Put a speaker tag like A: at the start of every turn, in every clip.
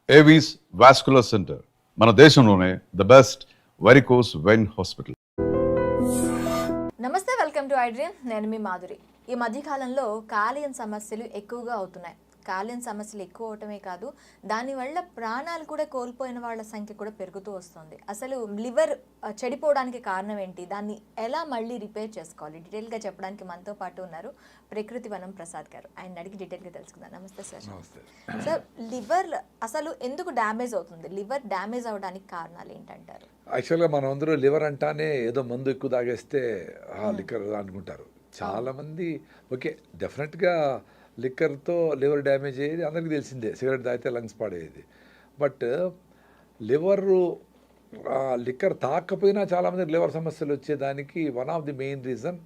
A: Avis vascular centre మన దేశంలోనే the best varicose vein hospital.
B: నమస్తే, వెల్కమ్ టు ఐడ్రీమ్. నేను మీ మాధురి. ఈ మధ్యకాలంలో కాలేయం సమస్యలు ఎక్కువగా అవుతున్నాయి. కాలేయం సమస్యలు ఎక్కువ అవటమే కాదు, దానివల్ల ప్రాణాలు కూడా కోల్పోయిన వాళ్ళ సంఖ్య కూడా పెరుగుతూ వస్తుంది. అసలు లివర్ చెడిపోవడానికి కారణం ఏంటి, దాన్ని ఎలా మళ్ళీ రిపేర్ చేసుకోవాలి, డీటెయిల్గా చెప్పడానికి మనతో పాటు ఉన్నారు ప్రకృతి వనం ప్రసాద్ గారు. ఆయన అడిగి డీటెయిల్గా తెలుసుకుందాం. నమస్తే సార్. సార్, లివర్ అసలు ఎందుకు డ్యామేజ్ అవుతుంది? లివర్ డ్యామేజ్ అవడానికి కారణాలు ఏంటంటారు?
C: యాక్చువల్గా మనం అందరూ లివర్ అంటానే ఏదో మందు ఎక్కువ తాగేస్తే లిక్కర్ అనుకుంటారు చాలామంది. ఓకే, డెఫినెట్గా లిక్కర్తో లివర్ డ్యామేజ్ అయ్యేది అందరికీ తెలిసిందే, సిగరెట్ తాగితే లంగ్స్ పాడేది. బట్ లిక్కర్ తాకపోయినా చాలామందికి లివర్ సమస్యలు వచ్చేదానికి one of the main reason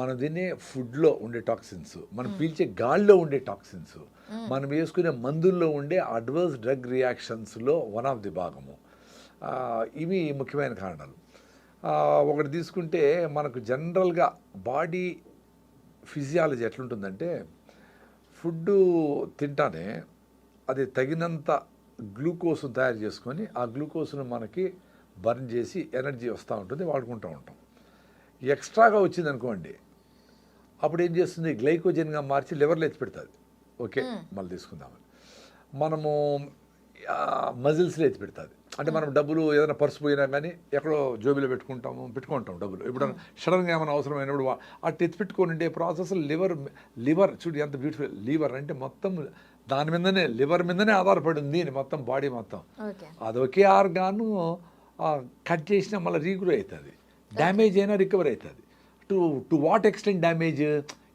C: మనం తినే ఫుడ్లో ఉండే టాక్సిన్స్, మనం పీల్చే గాల్లో ఉండే టాక్సిన్స్, మనం వేసుకునే మందుల్లో ఉండే అడ్వర్స్ డ్రగ్ రియాక్షన్స్లో వన్ ఆఫ్ ది భాగము. ఇవి ముఖ్యమైన కారణాలు. ఒకటి తీసుకుంటే మనకు జనరల్గా బాడీ ఫిజియాలజీ ఎట్లుంటుందంటే, ఫుడ్ తింటానే అది తగినంత గ్లూకోజ్ను తయారు చేసుకొని ఆ గ్లూకోజ్ను మనకి బర్న్ చేసి ఎనర్జీ వస్తూ ఉంటుంది, వాడుకుంటూ ఉంటాం. ఎక్స్ట్రాగా వచ్చింది అనుకోండి, అప్పుడు ఏం చేస్తుంది, గ్లైకోజన్గా మార్చి లివర్లో ఎత్తి పెడుతుంది. ఓకే, మళ్ళీ తీసుకుందామని మనము మజిల్స్లో ఎత్తి పెడుతుంది. అంటే మనం డబ్బులు ఏదైనా పర్సు పోయినా కానీ ఎక్కడో జోబీలో పెట్టుకుంటాం డబ్బులు. ఇప్పుడు సడన్గా ఏమైనా అవసరమైనప్పుడు అటు ఎత్తి పెట్టుకొని ఉండే ప్రాసెస్ లివర్ చూడు ఎంత బ్యూటిఫుల్. లివర్ అంటే మొత్తం దాని మీదనే, లివర్ మీదనే ఆధారపడి ఉంది మొత్తం బాడీ మొత్తం. అదొకే ఆర్గాను కట్ చేసినా మళ్ళీ రీగ్రో అవుతుంది, డ్యామేజ్ అయినా రికవర్ అవుతుంది. To what extent damage?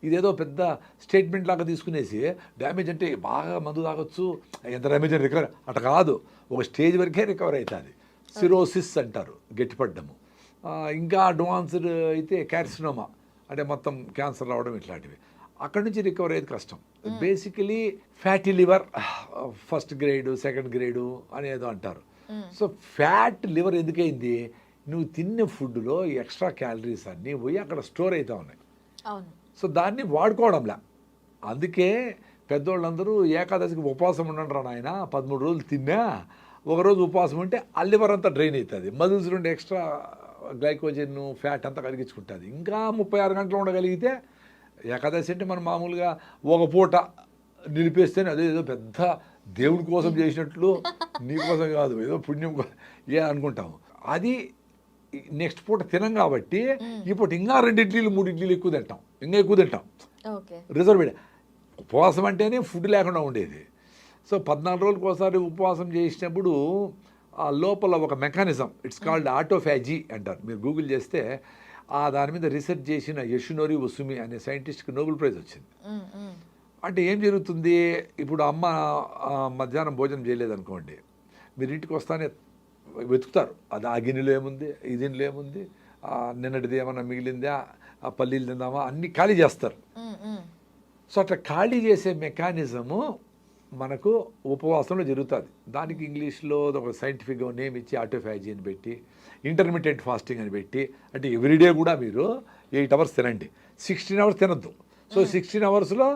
C: ఇదేదో పెద్ద స్టేట్మెంట్ లాగా తీసుకునేసి డ్యామేజ్ అంటే బాగా మందు తాగొచ్చు, ఎంత డ్యామేజ్ అని రికవర్ అట్లా కాదు, ఒక స్టేజ్ వరకే రికవర్ అవుతుంది. సిరోసిస్ అంటారు, గట్టిపడ్డము. ఇంకా అడ్వాన్స్డ్ అయితే క్యార్సినోమా అంటే మొత్తం క్యాన్సర్ రావడం, ఇట్లాంటివి. అక్కడి నుంచి రికవర్ అయ్యేది కష్టం. Basically fatty liver first grade, second grade అనేదో అంటారు. సో ఫ్యాట్ లివర్ ఎందుకైంది, నువ్వు తిన్న ఫుడ్లో ఎక్స్ట్రా క్యాలరీస్ అన్నీ పోయి అక్కడ స్టోర్ అవుతూ ఉన్నాయి. సో దాన్ని వాడుకోవడంలే. అందుకే పెద్దోళ్ళందరూ ఏకాదశికి ఉపవాసం ఉండండి రా నాయన, 13 రోజులు తిన్నా, ఒకరోజు ఉపవాసం ఉంటే ఆ లివర్ అంతా డ్రైన్ అవుతుంది, మజిల్స్ నుండి ఎక్స్ట్రా గ్లైకోజన్ ఫ్యాట్ అంతా కలిగించుకుంటుంది. ఇంకా 36 గంటలు ఉండగలిగితే, ఏకాదశి అంటే మనం మామూలుగా ఒక పూట నిలిపేస్తేనే అదేదో పెద్ద దేవుడి కోసం చేసినట్లు, నీ కోసం కాదు, ఏదో పుణ్యం అనుకుంటాము. అది నెక్స్ట్ పూట తినం కాబట్టి ఇప్పుడు ఇంకా 2 ఇడ్లీలు 3 ఇడ్లీలు ఎక్కువ తింటాం, ఇంకా ఎక్కువ తింటాం. రిజర్వ్ ఉపవాసం అంటేనే ఫుడ్ లేకుండా ఉండేది. సో 14 రోజులకు ఒకసారి ఉపవాసం చేసినప్పుడు ఆ లోపల ఒక మెకానిజం, ఇట్స్ కాల్డ్ ఆటోఫాజీ అంటారు. మీరు గూగుల్ చేస్తే దాని మీద రీసెర్చ్ చేసిన యషునోరి ఒసుమి అనే సైంటిస్ట్కి నోబెల్ ప్రైజ్ వచ్చింది. అంటే ఏం జరుగుతుంది, ఇప్పుడు అమ్మ మధ్యాహ్నం భోజనం చేయలేదనుకోండి, మీరు ఇంటికి వస్తానే వెతుకుతారు, అది ఆ గిన్నెలో ఏముంది, ఈ గిన్నెలో ఏముంది, నిన్నటిది ఏమన్నా మిగిలిందా, ఆ పల్లీలు తిందామా, అన్నీ ఖాళీ చేస్తారు. సో అట్లా ఖాళీ చేసే మెకానిజము మనకు ఉపవాసంలో జరుగుతుంది. దానికి ఇంగ్లీష్లో ఒక సైంటిఫిక్గా నేమ్ ఇచ్చి ఆటోఫాజీ అని పెట్టి, ఇంటర్మీడియట్ ఫాస్టింగ్ అని పెట్టి, అంటే ఎవ్రీడే కూడా మీరు 8 అవర్స్ తినండి, 16 అవర్స్ తినద్దు. సో 16 అవర్స్లో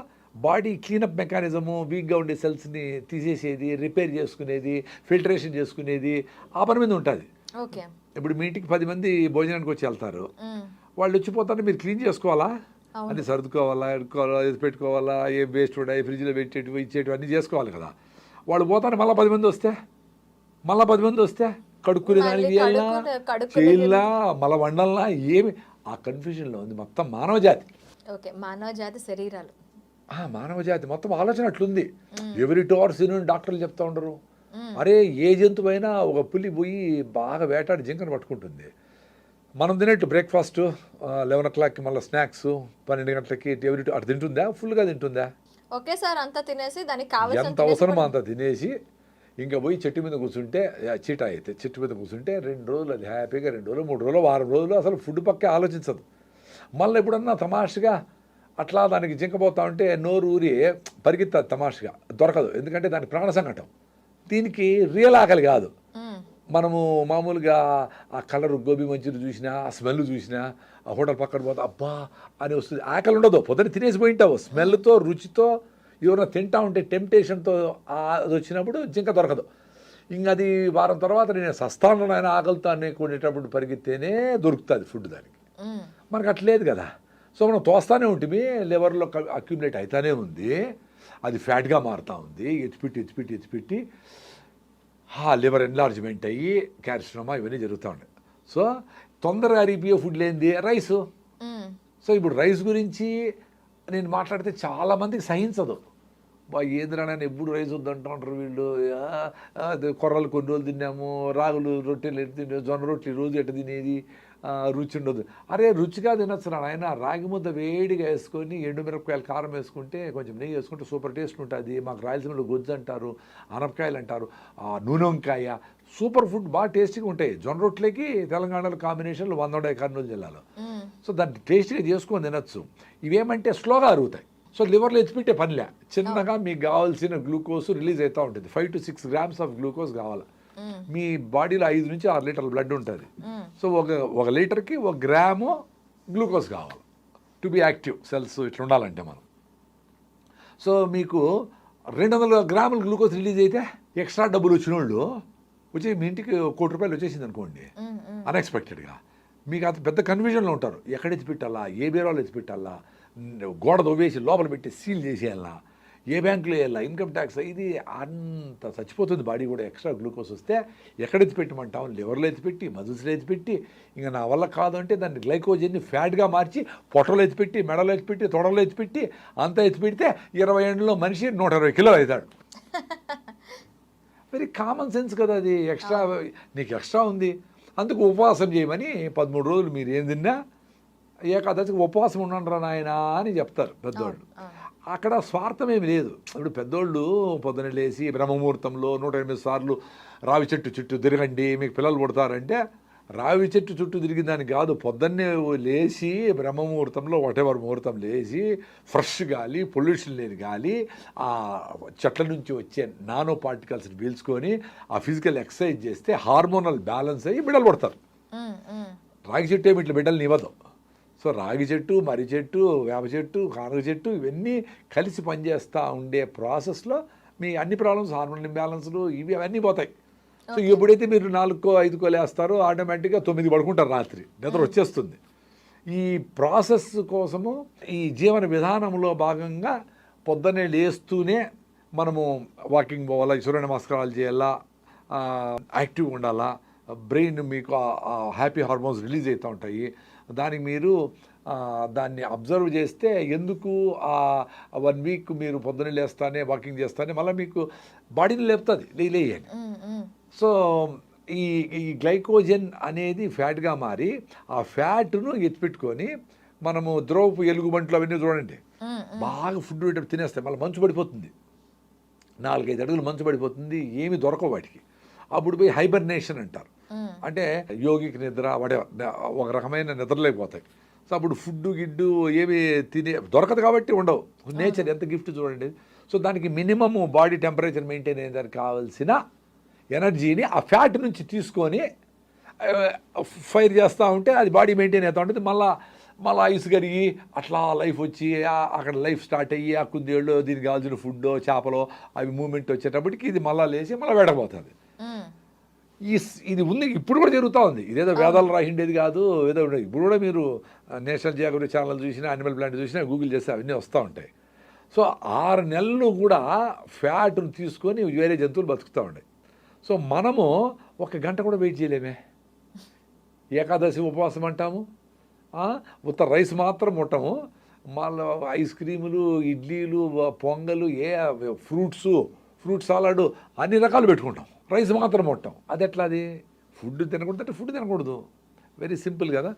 C: బాడీ క్లీనప్ మెకానిజము, వీక్గా ఉండే సెల్స్ని తీసేసేది, రిపేర్ చేసుకునేది, ఫిల్టరేషన్ చేసుకునేది, ఆ పని మీద ఉంటుంది. ఇప్పుడు మీ ఇంటికి 10 మంది భోజనానికి వచ్చి వెళ్తారు, వాళ్ళు వచ్చిపోతారు, మీరు క్లీన్ చేసుకోవాలా, అన్నీ సర్దుకోవాలా, పెట్టుకోవాలా, ఏ వేస్ట్ ఉన్నాయి ఫ్రిడ్జ్లో పెట్టేటివి ఇచ్చేటివి అన్నీ చేసుకోవాలి కదా. వాళ్ళు పోతారు, మళ్ళీ 10 మంది వస్తే కడుక్కునే దానికి చేయాలా, మళ్ళీ వండాలన్నా, ఏమి ఆ కన్ఫ్యూజన్లో ఉంది మొత్తం మానవజాతి. మానవజాతి మొత్తం ఆలోచన అట్లుంది. ఎవరి 2 hours డాక్టర్లు చెప్తా ఉండరు, అరే ఏ జంతువైనా ఒక పులి పోయి బాగా వేటాడి జింకను పట్టుకుంటుంది. మనం తినేట్టు బ్రేక్ఫాస్ట్ 11 o'clockకి, మళ్ళీ స్నాక్స్ 12 గంటలకి, అటు తింటుందా, ఫుల్గా తింటుందా, ఎంత అవసరమో అంత తినేసి ఇంకా పోయి చెట్టు మీద కూర్చుంటే, చీట అయితే చెట్టు మీద కూర్చుంటే 2 రోజులు అది హ్యాపీగా, 2 రోజులు 3 రోజులు వారం రోజులు అసలు ఫుడ్ పక్కే ఆలోచించదు. మళ్ళీ ఎప్పుడన్నా తమాషగా అట్లా దానికి జింకపోతా ఉంటే నోరు ఊరి పరిగెత్తుంది, తమాషగా దొరకదు, ఎందుకంటే దాని ప్రాణ సంకటం. దీనికి రియల్ ఆకలి కాదు. మనము మామూలుగా ఆ కలర్ గోబీ మంచూరి చూసినా, ఆ స్మెల్ చూసినా, ఆ హోటల్ పక్కన పోతే అబ్బా అని వస్తుంది, ఆకలి ఉండదు, పొద్దున్న తినేసి పోయింటావు, స్మెల్తో రుచితో ఎవరైనా తింటా ఉంటే టెంప్టేషన్తో అది వచ్చినప్పుడు జింక దొరకదు. ఇంక అది వారం తర్వాత నేను సస్తాను ఆయన ఆకలితో అనుకునేటప్పుడు పరిగెత్తేనే దొరుకుతుంది ఫుడ్ దానికి. మనకు అట్లేదు కదా. సో మనం తోస్తానే ఉంటుంది, లివర్లో అక్యుములేట్ అవుతానే ఉంది, అది ఫ్యాట్గా మారుతూ ఉంది, ఎత్తిపెట్టి లివర్ ఎన్లార్జ్మెంట్ అయ్యి క్యాల్షియమా ఇవన్నీ జరుగుతూ ఉన్నాయి. సో తొందరగా అరిగిపోయే ఫుడ్ లేనిది రైసు. సో ఇప్పుడు రైస్ గురించి నేను మాట్లాడితే చాలామందికి సహించదు. ఏంద్రా నేను ఎప్పుడు రైస్ వద్దంటారు వీళ్ళు, కొర్రలు కొన్ని రోజులు తిన్నాము, రాగులు రొట్టెలు తిన్నాము, జొన్న రొట్టెలు రోజు ఎట్ట తినేది, రుచి ఉండదు. అరే రుచిగా తినొచ్చు ఆయన, రాగి ముద్ద వేడిగా వేసుకొని ఎండుమిరపకాయలు కారం వేసుకుంటే కొంచెం నెయ్యి వేసుకుంటే సూపర్ టేస్ట్ ఉంటుంది. మాకు రాయలసీమలో గొజ్జు అంటారు, ఆనపకాయలు అంటారు, నూనె వంకాయ సూపర్ ఫుడ్ బాగా టేస్టీగా ఉంటాయి. జొన్న రొట్టెలకి తెలంగాణలో కాంబినేషన్లు 100 కర్నూలు జిల్లాలో. సో దాన్ని టేస్టీగా చేసుకొని తినొచ్చు. ఇవేమంటే స్లోగా అరుగుతాయి. సో లివర్లో ఎత్తిపెట్టే పనిలే, చిన్నగా మీకు కావాల్సిన గ్లూకోజ్ రిలీజ్ అవుతూ ఉంటుంది. 5 to 6 grams ఆఫ్ గ్లూకోజ్ కావాలి. మీ బాడీలో 5 నుంచి 6 లీటర్ల బ్లడ్ ఉంటుంది. సో ఒక లీటర్కి 1 గ్రాము గ్లూకోజ్ కావాలి టు బి యాక్టివ్ సెల్స్ ఇట్లా ఉండాలంటే మనం. సో మీకు 200 గ్రాముల గ్లూకోజ్ రిలీజ్ అయితే ఎక్స్ట్రా డబ్బులు వచ్చిన వాళ్ళు వచ్చి మీ ఇంటికి ₹1,00,00,000 వచ్చేసింది అనుకోండి అన్ఎక్స్పెక్టెడ్గా, మీకు అంత పెద్ద కన్ఫ్యూజన్లో ఉంటారు. ఎక్కడ ఎత్తిపెట్టాలా, ఏ బీరాలో ఎత్తిపెట్టాలా, గోడ దొవ్వేసి లోపల పెట్టి సీల్ చేసేయాలా, ఏ బ్యాంకులో వేయాలా, ఇన్కమ్ ట్యాక్స్, ఇది అంత చచ్చిపోతుంది బాడీ కూడా. ఎక్స్ట్రా గ్లూకోజ్ వస్తే ఎక్కడ ఎత్తిపెట్టమంటాం, లివర్లో ఎత్తిపెట్టి, మజిల్స్లో ఎత్తిపెట్టి, ఇంకా నా వల్ల కాదు అంటే దాన్ని గ్లైకోజన్ని ఫ్యాట్గా మార్చి పొట్టలో ఎత్తిపెట్టి, మెడలో ఎత్తిపెట్టి, తొడలో ఎత్తిపెట్టి, అంతా ఎత్తిపెడితే 20 ఏళ్ళలో మనిషి 120 కిలో అవుతాడు. వెరీ కామన్ సెన్స్ కదా అది. ఎక్స్ట్రా నీకు ఎక్స్ట్రా ఉంది, అందుకు ఉపవాసం చేయమని 13 రోజులు మీరు ఏం తిన్నా ఏకాదశికి ఉపవాసం ఉండండిరా నాయనా అని చెప్తారు పెద్దోళ్ళు. అక్కడ స్వార్థం ఏమి లేదు. ఇప్పుడు పెద్దోళ్ళు పొద్దున లేచి బ్రహ్మముహూర్తంలో 108 సార్లు రావి చెట్టు చుట్టూ తిరగండి మీకు పిల్లలు పుడతారంటే రావి చెట్టు చుట్టూ తిరిగిన దానికి కాదు. పొద్దున్నే లేచి బ్రహ్మముహూర్తంలో వాటెవర్ ముహూర్తం లేచి ఫ్రెష్ గాలి, పొల్యూషన్ లేని గాలి, ఆ చెట్ల నుంచి వచ్చే నానో పార్టికల్స్ని పీల్చుకొని ఆ ఫిజికల్ ఎక్సర్సైజ్ చేస్తే హార్మోనల్ బ్యాలెన్స్ అయ్యి బిడ్డలు పుడతారు. రాగి చెట్టు ఏమి ఇట్లా బిడ్డలు ఇవ్వదు. సో రాగి చెట్టు, మర్రి చెట్టు, వేప చెట్టు, కానుగ చెట్టు ఇవన్నీ కలిసి పనిచేస్తూ ఉండే ప్రాసెస్లో మీ అన్ని ప్రాబ్లమ్స్, హార్మోన్ ఇంబ్యాలెన్స్లు ఇవి అవన్నీ పోతాయి. సో ఎప్పుడైతే మీరు 4కో 5కో లేస్తారో ఆటోమేటిక్గా 9 పడుకుంటారు, రాత్రి నిద్ర వచ్చేస్తుంది. ఈ ప్రాసెస్ కోసము ఈ జీవన విధానంలో భాగంగా పొద్దున్నే లేస్తూనే మనము వాకింగ్ పోవాలా, సూర్య నమస్కారాలు చేయాలా, యాక్టివ్గా ఉండాలా, బ్రెయిన్ మీకు హ్యాపీ హార్మోన్స్ రిలీజ్ అవుతూ ఉంటాయి. దానికి మీరు దాన్ని అబ్జర్వ్ చేస్తే ఎందుకు 1 వీక్ మీరు పొద్దున్నే లేస్తానే వాకింగ్ చేస్తానే మళ్ళీ మీకు బాడీని లేపుతుంది లేయని. సో ఈ గ్లైకోజన్ అనేది ఫ్యాట్గా మారి ఆ ఫ్యాట్ను ఎత్తిపెట్టుకొని మనము ద్రవపు ఎలుగుబంట్లు అవన్నీ చూడండి బాగా ఫుడ్ తినేస్తాయి, మళ్ళీ మంచు పడిపోతుంది, 4-5 అడుగులు మంచు పడిపోతుంది, ఏమి దొరకవు వాటికి. అప్పుడు పోయి హైబర్నేషన్ అంటారు, అంటే యోగికి నిద్ర ఒక రకమైన నిద్రలేకపోతాయి. సో అప్పుడు ఫుడ్ గిడ్డు ఏమి దొరకదు కాబట్టి ఉండవు. నేచర్ ఎంత గిఫ్ట్ చూడండి. సో దానికి మినిమము బాడీ టెంపరేచర్ మెయింటైన్ అయ్యేదానికి కావాల్సిన ఎనర్జీని ఆ ఫ్యాట్ నుంచి తీసుకొని ఫైర్ చేస్తూ ఉంటే అది బాడీ మెయింటైన్ అవుతూ ఉంటుంది. మళ్ళీ ఐస్ కరిగి అట్లా లైఫ్ వచ్చి అక్కడ లైఫ్ స్టార్ట్ అయ్యి ఆ కుందేళ్ళు దీనికి కావాల్సిన ఫుడ్ చేపలో అవి మూమెంట్ వచ్చేటప్పటికి ఇది మళ్ళీ లేచి మళ్ళీ వేడకపోతుంది. ఇది ఉంది, ఇప్పుడు కూడా జరుగుతూ ఉంది. ఇదేదో వేదాలు రాసిండేది కాదు, ఏదో ఇప్పుడు కూడా మీరు నేషనల్ జియోగ్రఫీ ఛానల్ చూసినా, యానిమల్ ప్లాంట్ చూసినా, గూగుల్ చేస్తే అవన్నీ వస్తూ ఉంటాయి. సో 6 నెలలు కూడా ఫ్యాట్ను తీసుకొని వేరే జంతువులు బతుకుతూ ఉంటాయి. సో మనము 1 గంట కూడా వెయిట్ చేయలేమే. ఏకాదశి ఉపవాసం అంటాము, ఉత్త రైస్ మాత్రం ముట్టము, మళ్ళీ ఐస్ క్రీములు, ఇడ్లీలు, పొంగలు, ఫ్రూట్ సాలాడు అన్ని రకాలు పెట్టుకుంటాం, రైస్ మాత్రం ముట్టాం. అది ఎట్లా? అది ఫుడ్ తినకూడదు అంటే ఫుడ్ తినకూడదు, వెరీ సింపుల్ కదా.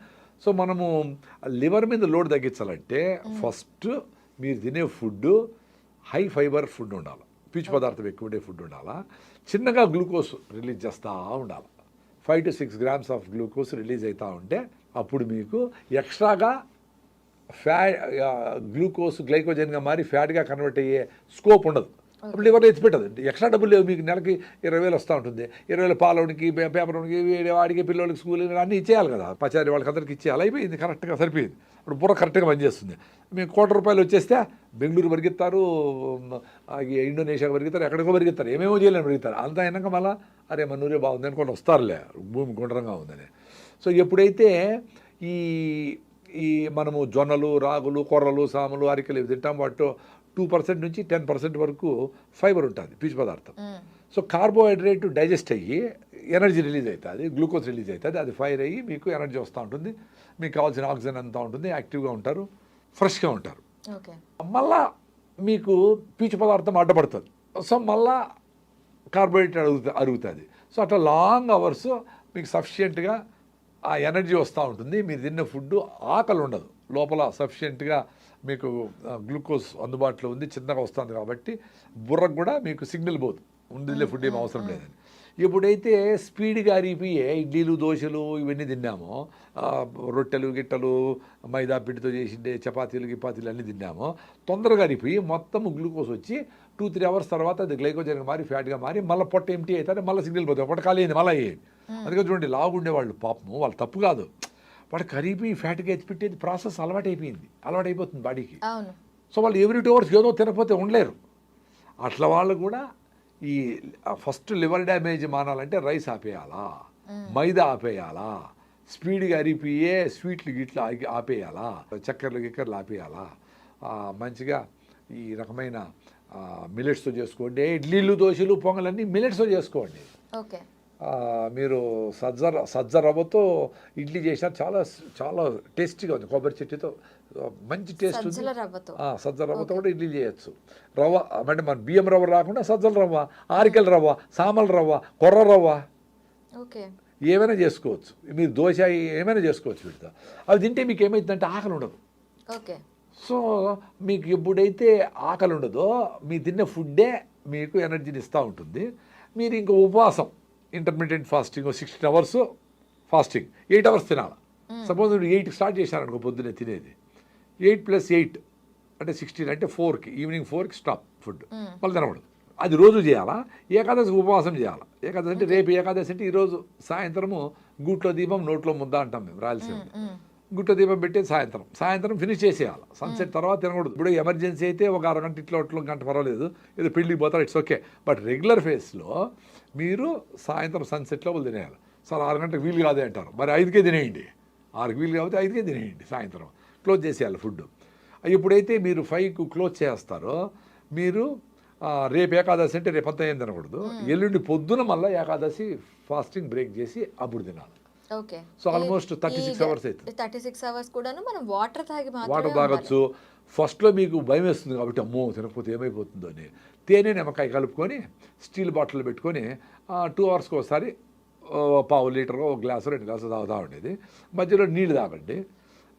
C: సో మనము లివర్ మీద లోడ్ తగ్గించాలంటే ఫస్ట్ మీరు తినే ఫుడ్ హై ఫైబర్ ఫుడ్ ఉండాలి, పీచు పదార్థం ఎక్కువ ఉండే ఫుడ్ ఉండాలా, చిన్నగా గ్లూకోజ్ రిలీజ్ చేస్తూ ఉండాలి. 5 to 6 grams of glucose release అవుతూ ఉంటే అప్పుడు మీకు ఎక్స్ట్రాగా గ్లూకోజ్ గ్లైకోజన్గా మారి ఫ్యాట్గా కన్వర్ట్ అయ్యే స్కోప్ ఉండదు. అప్పుడు లివర్ ఎత్తిపెట్టదు. ఎక్స్ట్రా డబ్బులు లేవు మీకు, నెలకి 20,000 వస్తూ ఉంటుంది. 20,000 పాలవునికి, పేపర్ ఉనికి, వాడికి, పిల్లలకి స్కూల్ అన్నీ ఇచ్చేయాలి కదా, పచారి వాళ్ళకి అందరికి ఇచ్చేయాలి. అయిపోయింది, కరెక్ట్గా సరిపోయింది. ఇప్పుడు బుర్ర కరెక్ట్గా పనిచేస్తుంది. మీకు ₹1,00,00,000 వచ్చేస్తే బెంగళూరు పరిగెత్తారు, ఇండోనేషియాకి పరిగెత్తారు, ఎక్కడికో పరిగెత్తారు, ఏమేమో చేయలేని పరిగెత్తారు. అంతా అయినాక మళ్ళీ అరే మన ఊరే బాగుంది అనుకోండి వస్తారులే, భూమి గుండ్రంగా ఉందని. సో ఎప్పుడైతే ఈ మనము జొన్నలు, రాగులు, కొర్రలు, సాములు, అరికలు ఇవి తింటాం, వాటిలో 2% నుంచి 10% వరకు ఫైబర్ ఉంటుంది, పీచు పదార్థం. సో కార్బోహైడ్రేట్ డైజెస్ట్ అయ్యి ఎనర్జీ రిలీజ్ అవుతుంది, గ్లూకోజ్ రిలీజ్ అవుతుంది, అది ఫైర్ అయ్యి మీకు ఎనర్జీ వస్తూ ఉంటుంది, మీకు కావాల్సిన ఆక్సిజన్ అంతా ఉంటుంది, యాక్టివ్గా ఉంటారు, ఫ్రెష్గా ఉంటారు. మళ్ళా మీకు పీచు పదార్థం అడ్డపడుతుంది, సో మళ్ళా కార్బోహైడ్రేట్ అరుగుతుంది. సో అట్లా లాంగ్ అవర్స్ మీకు సఫిషియెంట్గా ఆ ఎనర్జీ వస్తూ ఉంటుంది. మీరు తిన్న ఫుడ్ ఆకలి ఉండదు, లోపల సఫిషియెంట్గా మీకు గ్లూకోజ్ అందుబాటులో ఉంది, చిన్నగా వస్తుంది కాబట్టి బుర్రకు కూడా మీకు సిగ్నల్ పోదు, ఉండిలే ఫుడ్ ఏం అవసరం లేదని. ఎప్పుడైతే స్పీడ్గా అరిగిపోయే ఇడ్లీలు, దోశలు ఇవన్నీ తిన్నామో, రొట్టెలు, గిట్టలు, మైదా పిండితో చేసిండే చపాతీలు, గిపాతీలు అన్నీ తిన్నామో, తొందరగా అరిగిపోయి మొత్తం గ్లూకోజ్ వచ్చి 2-3 అవర్స్ తర్వాత అది గ్లైకోజన్గా మారి, ఫ్యాట్గా మారి, మళ్ళీ పొట్ట ఎంటీ అవుతుంది, మళ్ళీ సిగ్నల్ పోతుంది, పొట్ట ఖాళీ అయింది, మళ్ళీ అయ్యేది. అందుకని చూడండి, లాగుండేవాళ్ళు పాపము, వాళ్ళు తప్పు కాదు, వాడు కరిగిపోయి ఫ్యాట్గా ఎత్తిపెట్టేది ప్రాసెస్ అలవాటైపోతుంది బాడీకి. సో వాళ్ళు ఎవ్రీ 2 అవర్స్ ఏదో తినకపోతే ఉండలేరు. అట్లా వాళ్ళు కూడా ఈ ఫస్ట్ లివర్ డ్యామేజ్ మానాలంటే రైస్ ఆపేయాలా, మైదా ఆపేయాలా, స్పీడ్గా అరిగిపోయే స్వీట్లు గిట్లు ఆపేయాలా, చక్కెరలు ఆపేయాలా, మంచిగా ఈ రకమైన మిల్లెట్స్తో చేసుకోండి. ఇడ్లీలు, దోశలు, పొంగలన్నీ మిల్లెట్స్తో చేసుకోండి. మీరు సజ్జ రవ్వతో ఇడ్లీ చేసినా చాలా చాలా టేస్టీగా ఉంది, కొబ్బరి చెట్టుతో మంచి టేస్ట్ ఉంది. సజ్జ రవ్వతో కూడా ఇడ్లీ చేయొచ్చు. రవ్వ అంటే మన బియ్యం రవ్వ రాకుండా సజ్జల రవ్వ, ఆరికల రవ్వ, సామల రవ్వ, కొర్ర రవ్వ ఏమైనా చేసుకోవచ్చు. మీరు దోశ ఏమైనా చేసుకోవచ్చు వీటితో. అవి తింటే మీకు ఏమైతుందంటే ఆకలి ఉండదు. సో మీకు ఎప్పుడైతే ఆకలి ఉండదో మీ తిన్న ఫుడ్డే మీకు ఎనర్జీని ఇస్తూ ఉంటుంది. మీరు ఇంకా ఉపవాసం, intermediate fasting 16 hours fasting, 8 hours తినాలి. సపోజ్ మీరు 8కి స్టార్ట్ చేశారనుకో పొద్దున్నే తినేది, 8 + 8 అంటే 16, అంటే 4కి, ఈవినింగ్ 4కి స్టాప్ ఫుడ్, మళ్ళీ తినకూడదు. అది రోజు చేయాలా. ఏకాదశి ఉపవాసం చేయాలి. ఏకాదశి అంటే రేపు ఏకాదశి అంటే ఈరోజు సాయంత్రము గూట్లో దీపం నోట్లో ముద్ద అంటాం మేము రాయలసీమ. గుట్ట దీపం పెట్టేది సాయంత్రం ఫినిష్ చేసేయాలి. సన్సెట్ తర్వాత తినకూడదు. ఇప్పుడు ఎమర్జెన్సీ అయితే ఒక అరగంట ఇట్లా గంట పర్వాలేదు, ఏదో పెళ్ళికి పోతారు, ఇట్స్ ఓకే. బట్ రెగ్యులర్ ఫేస్లో మీరు సాయంత్రం సన్సెట్ లోపల తినేయాలి. సార్ 6 గంటలకు వీలు కాదే అంటారు, మరి 5కే తినేయండి. 6కి వీలు కాబట్టి 5కే తినేయండి. సాయంత్రం క్లోజ్ చేసేయాలి ఫుడ్. ఎప్పుడైతే మీరు 5కు క్లోజ్ చేస్తారో మీరు రేపు ఏకాదశి అంటే రేపంతా ఏం తినకూడదు. ఎల్లుండి పొద్దున మళ్ళీ ఏకాదశి ఫాస్టింగ్ బ్రేక్ చేసి అప్పుడు తినాలి. సో ఆల్మోస్ట్ 36 అవర్స్ అవుతుంది.
B: 36 అవర్స్ కూడాను మనం వాటర్
C: తాగొచ్చు. ఫస్ట్లో మీకు భయం వేస్తుంది కాబట్టి అమ్మో తినకపోతే ఏమైపోతుందో అని తేనె, నిమ్మకాయ కలుపుకొని స్టీల్ బాటిల్ పెట్టుకొని 2 అవర్స్కి ఒకసారి పావు లీటర్, 1 గ్లాసు 2 గ్లాసులు తాగుతూ ఉండేది. మధ్యలో నీళ్ళు తాగండి.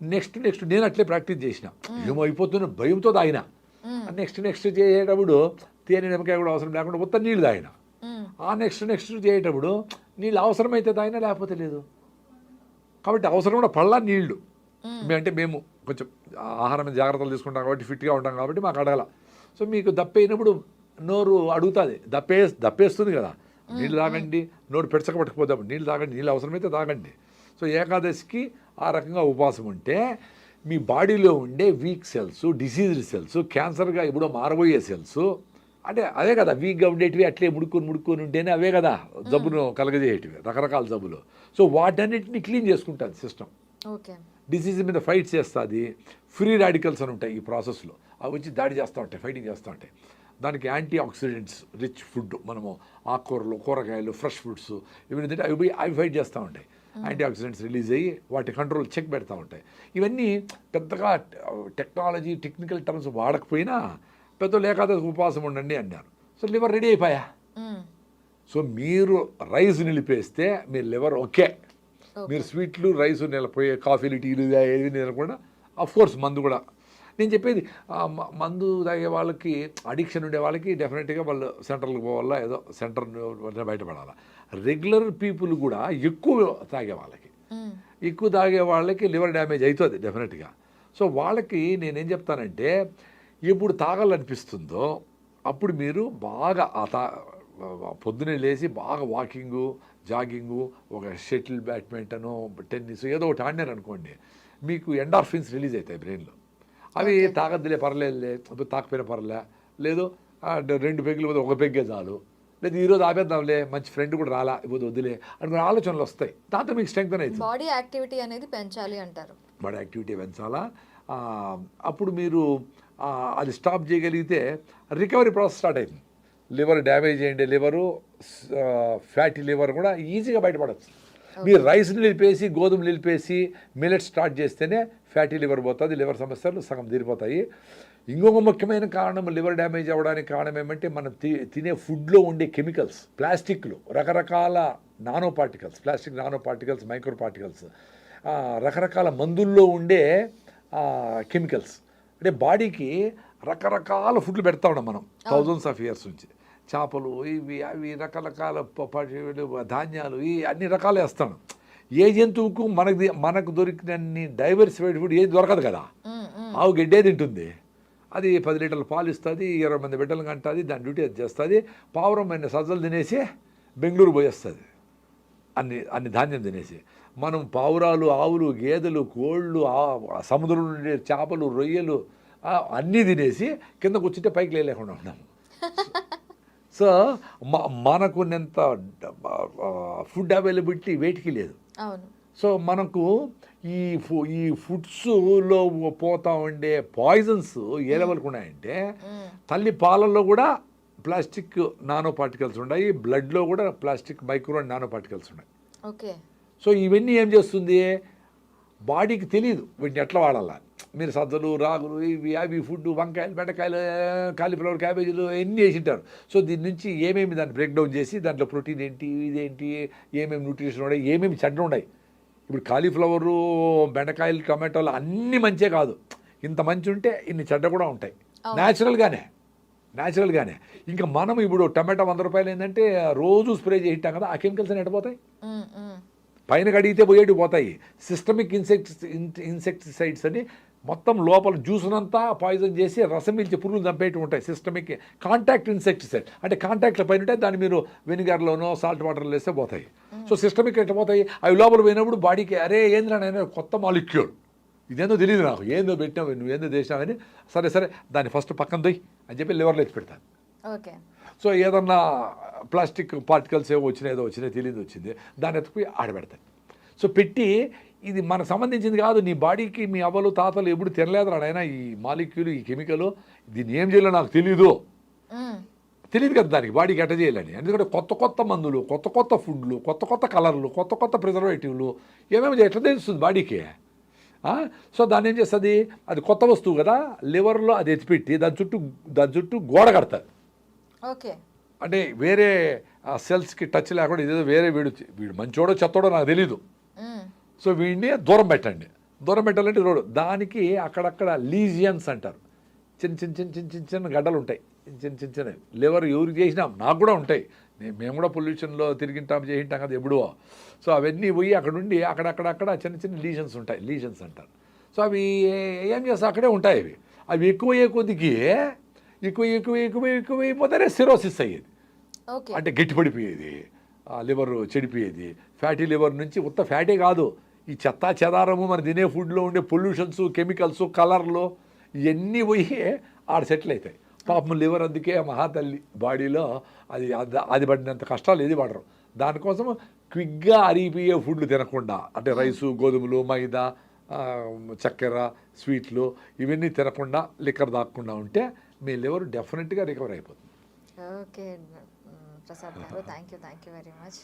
C: నెక్స్ట్ నేను అట్లే ప్రాక్టీస్ చేసిన, ఏమైపోతున్న భయంతో తాగిన. నెక్స్ట్ చేసేటప్పుడు తేనె, నిమ్మకాయ కూడా అవసరం లేకుండా మొత్తం నీళ్ళు తాగిన. నెక్స్ట్ చేసేటప్పుడు నీళ్ళు అవసరమైతే తాగినా, లేకపోతే లేదు. కాబట్టి అవసరం కూడా పళ్ళ నీళ్లు. అంటే మేము కొంచెం ఆహారం జాగ్రత్తలు తీసుకుంటాం కాబట్టి, ఫిట్గా ఉంటాం కాబట్టి మాకు అడగల. సో మీకు దప్పైనప్పుడు నోరు అడుగుతుంది, దప్పేస్తుంది కదా, నీళ్ళు తాగండి. నోరు పెడచకపట్టకపోతే నీళ్ళు తాగండి, నీళ్ళు అవసరమైతే తాగండి. సో ఏకాదశికి ఆ రకంగా ఉపవాసం ఉంటే మీ బాడీలో ఉండే వీక్ సెల్స్, డిసీజ్డ్ సెల్స్, క్యాన్సర్గా ఇప్పుడు మారబోయే సెల్స్, అంటే అదే కదా వీక్గా ఉండేటివి, అట్లే ముడుకొని ఉంటేనే అవే కదా జబ్బును కలగజేయేటివి, రకరకాల జబ్బులు. సో వాటన్నిటిని క్లీన్ చేసుకుంటుంది సిస్టమ్. డిసీజ్ మీద ఫైట్ చేస్తుంది. ఫ్రీ రాడికల్స్ అని ఉంటాయి ఈ ప్రాసెస్లో, అవి వచ్చి దాడి చేస్తూ ఉంటాయి, ఫైటింగ్ చేస్తూ ఉంటాయి. దానికి యాంటీ ఆక్సిడెంట్స్ రిచ్ ఫుడ్, మనము ఆకుకూరలు, కూరగాయలు, ఫ్రెష్ ఫుడ్స్ ఇవన్నీ తింటే అవి ఫైట్ చేస్తూ ఉంటాయి. యాంటీ ఆక్సిడెంట్స్ రిలీజ్ అయ్యి వాటి కంట్రోల్ చెక్ పెడతా ఉంటాయి. ఇవన్నీ పెద్దగా టెక్నికల్ టర్మ్స్ వాడకపోయినా పెద్దలు ఏకాదశి ఉపవాసం ఉండండి అన్నారు. సో లివర్ రెడీ అయిపోయా. సో మీరు రైస్ నిలిపేస్తే మీ లివర్ ఓకే. మీరు స్వీట్లు, రైస్ నిలిపోయే, కాఫీలు, టీలు ఏవి నిలకుండా, అఫ్కోర్స్ మందు కూడా. నేను చెప్పేది మందు తాగే వాళ్ళకి, అడిక్షన్ ఉండే వాళ్ళకి డెఫినెట్గా వాళ్ళు సెంటర్లకు పోవాలా, ఏదో సెంటర్ బయటపడాలా. రెగ్యులర్ పీపుల్ కూడా ఎక్కువ తాగే వాళ్ళకి లివర్ డ్యామేజ్ అవుతుంది డెఫినెట్గా. సో వాళ్ళకి నేనేం చెప్తానంటే, ఎప్పుడు తాగాలనిపిస్తుందో అప్పుడు మీరు బాగా పొద్దునే లేచి బాగా వాకింగు, జాగింగు, ఒక షటిల్, బ్యాడ్మింటను, టెన్నిస్ ఏదో ఒకటి ఆడినారు అనుకోండి, మీకు ఎండార్ఫిన్స్ రిలీజ్ అవుతాయి బ్రెయిన్లో. అవి తాగద్దులే పర్లేదులే, తాకపోయినా పర్లే, లేదు 2 పెగ్గులు పోతే 1 పెగ్గే చాలు, లేదు ఈరోజు ఆపేద్దాంలే, మంచి ఫ్రెండ్ కూడా రాలా ఇప్పుడు వద్దులే అనుకునే ఆలోచనలు వస్తాయి. దాంతో మీకు స్ట్రెంగ్త్ అవుతుంది.
B: బాడీ యాక్టివిటీ అనేది పెంచాలి అంటారు.
C: బాడీ యాక్టివిటీ పెంచాలా. అప్పుడు మీరు అది స్టాప్ చేయగలిగితే రికవరీ ప్రాసెస్ స్టార్ట్ అవుతుంది. లివర్ డ్యామేజ్ అయ్యిండే లివరు, ఫ్యాటీ లివర్ కూడా ఈజీగా బయటపడచ్చు. మీరు రైస్ని నిలిపేసి, గోధుమలు నిలిపేసి, మిల్లెట్ స్టార్ట్ చేస్తేనే ఫ్యాటీ లివర్ పోతుంది, లివర్ సమస్యలు సగం తీరిపోతాయి. ఇంకొక ముఖ్యమైన కారణం లివర్ డ్యామేజ్ అవ్వడానికి కారణం ఏమంటే మనం తినే ఫుడ్లో ఉండే కెమికల్స్, ప్లాస్టిక్లు, రకరకాల nano particles, plastic nano particles, micro particles, రకరకాల మందుల్లో ఉండే కెమికల్స్. అంటే బాడీకి రకరకాల ఫుడ్లు పెడతా ఉన్నాం మనం థౌజండ్స్ ఆఫ్ ఇయర్స్ నుంచి. చేపలు, ఇవి అవి రకరకాల ధాన్యాలు, ఈ అన్ని రకాలు వేస్తాను. ఏ జంతువుకు మనకు దొరికినన్ని డైవర్సిఫైడ్ ఫుడ్ ఏది దొరకదు కదా. ఆవు గడ్డే తింటుంది, అది 10 లీటర్ల పాలు ఇస్తుంది, 20 మంది బిడ్డలు కంటుంది, దాని డ్యూటీ అది చేస్తుంది. పావురమైన సజ్జలు తినేసి బెంగళూరు పోయేస్తుంది అన్ని ధాన్యం తినేసి. మనం పావురాలు, ఆవులు, గేదెలు, కోళ్ళు, సముద్రంలో ఉండే చేపలు, రొయ్యలు అన్నీ తినేసి కింద కూర్చుంటే పైకి లేకుండా ఉన్నాము. సో మనకున్నంత ఫుడ్ అవైలబిలిటీ వేటికి లేదు. సో మనకు ఈ ఫుడ్స్లో పోతా ఉండే పాయిజన్స్ ఏ లెవెల్కి ఉన్నాయంటే, తల్లి పాలల్లో కూడా ప్లాస్టిక్ నానో పార్టికల్స్ ఉన్నాయి, బ్లడ్లో కూడా plastic micro and nano particles ఉన్నాయి.
B: ఓకే.
C: సో ఇవన్నీ ఏం చేస్తుంది, బాడీకి తెలియదు వీటిని ఎట్లా వాడాలా. మీరు సజ్జలు, రాగులు, ఇవి అవి ఫుడ్, వంకాయలు, బెండకాయలు, కాలీఫ్లవర్, క్యాబేజీలు ఎన్ని వేసింటారు. సో దీని నుంచి ఏమేమి దాన్ని బ్రేక్ డౌన్ చేసి దాంట్లో ప్రోటీన్ ఏంటి, ఇదేంటి, ఏమేమి న్యూట్రిషన్ ఉన్నాయి, ఏమేమి చెడ్డ ఉన్నాయి. ఇప్పుడు కాలీఫ్లవరు, బెండకాయలు, టమాటోలు అన్నీ మంచే కాదు, ఇంత మంచి ఉంటే ఇన్ని చెడ్డ కూడా ఉంటాయి న్యాచురల్గానే. ఇంకా మనం ఇప్పుడు టమాటా 100 రూపాయలు ఏంటంటే రోజు స్ప్రే చేయిటాం కదా, ఆ కెమికల్స్ అని ఎట్టపోతాయి, పైన కడిగితే పోయేటి పోతాయి. సిస్టమిక్ ఇన్సెక్టిసైడ్స్ అని మొత్తం లోపల జ్యూస్నంతా పాయిజన్ చేసి రసం పీల్చి పురుగులు చంపేటి ఉంటాయి. సిస్టమిక్ కాంటాక్ట్ ఇన్సెక్టిసైడ్ అంటే కాంటాక్ట్లో పైన ఉంటే దాన్ని మీరు వెనిగర్లోనో సాల్ట్ వాటర్లో వేస్తే పోతాయి. సో సిస్టమిక్ ఎట్లా పోతాయి, అవి లోపల పోయినప్పుడు బాడీకి అరే ఏంద్రా కొత్త మాలిక్యూల్, ఇదేందో తెలియదు నాకు, ఏందో పెట్టినావు నువ్వేందో చేసినావని, సరే దాన్ని ఫస్ట్ పక్కన దొయ్యి అని చెప్పి లివర్లో ఎత్తి పెడతాను.
B: ఓకే.
C: సో ఏదన్నా ప్లాస్టిక్ పార్టికల్స్ ఏదో వచ్చినాయి తెలియదు వచ్చింది, దాన్ని ఎత్తుకుపోయి ఆడబెడతాను. సో పెట్టి ఇది మనకు సంబంధించింది కాదు, నీ బాడీకి మీ అవ్వలు తాతలు ఎప్పుడు తినలేదురా నాయనా ఈ మాలిక్యూల్, ఈ కెమికల్, దీన్ని ఏం చేయాలో నాకు తెలియదు కదా దానికి బాడీకి ఎట్ట చేయాలని. ఎందుకంటే కొత్త మందులు, కొత్త ఫుడ్లు, కొత్త కలర్లు, కొత్త ప్రిజర్వేటివ్లు ఏమేమి ఎట్లా తెలుస్తుంది బాడీకి. సో దాన్ని ఏం చేస్తుంది, అది కొత్త వస్తువు కదా, లివర్లో అది ఎత్తిపెట్టి దాని చుట్టూ గోడ కడతారు.
B: ఓకే.
C: అంటే వేరే సెల్స్కి టచ్ లేకుండా ఇదేదో వేరే వీడు మంచోడో చెత్తోడో నాకు తెలీదు. సో వీడిని దూరం పెట్టాలంటే రోడ్డు, దానికి అక్కడక్కడ లీజియన్స్ అంటారు, చిన్న గడ్డలు ఉంటాయి, చిన్న లివర్ ఎవరికి చేసినా నాకు కూడా ఉంటాయి, మేము కూడా పొల్యూషన్లో చేయింటాం కదా ఎప్పుడో. సో అవన్నీ పోయి అక్కడ ఉండి అక్కడక్కడ చిన్న లీజన్స్ ఉంటాయి, లీజన్స్ అంటారు. సో అవి ఏం చేస్తా అక్కడే ఉంటాయి. అవి ఎక్కువయ్యే కొద్దికి ఎక్కువైపోతేనే సిరోసిస్ అయ్యేది, అంటే గట్టిపడిపోయేది, లివర్ చెడిపోయేది. ఫ్యాటీ లివర్ నుంచి ఉత్త ఫ్యాటే కాదు, ఈ చెత్తా చెదారము మన తినే ఫుడ్లో ఉండే పొల్యూషన్స్, కెమికల్స్, కలర్లు ఇవన్నీ పోయి ఆడ సెటిల్ అవుతాయి. పాపం లివర్ అందుకే మహాతల్లి బాడీలో అది పడినంత కష్టాలు ఏది పడరు. దానికోసం క్విక్గా అరిగిపోయే ఫుడ్లు తినకుండా, అంటే రైసు, గోధుమలు, మైదా, చక్కెర, స్వీట్లు ఇవన్నీ తినకుండా, లిక్కర్ తాగకుండా ఉంటే మీ లివర్ డెఫినెట్గా రికవర్ అయిపోతుంది.
B: ఓకే ప్రసాద్ గారు, థ్యాంక్ యూ వెరీ మచ్.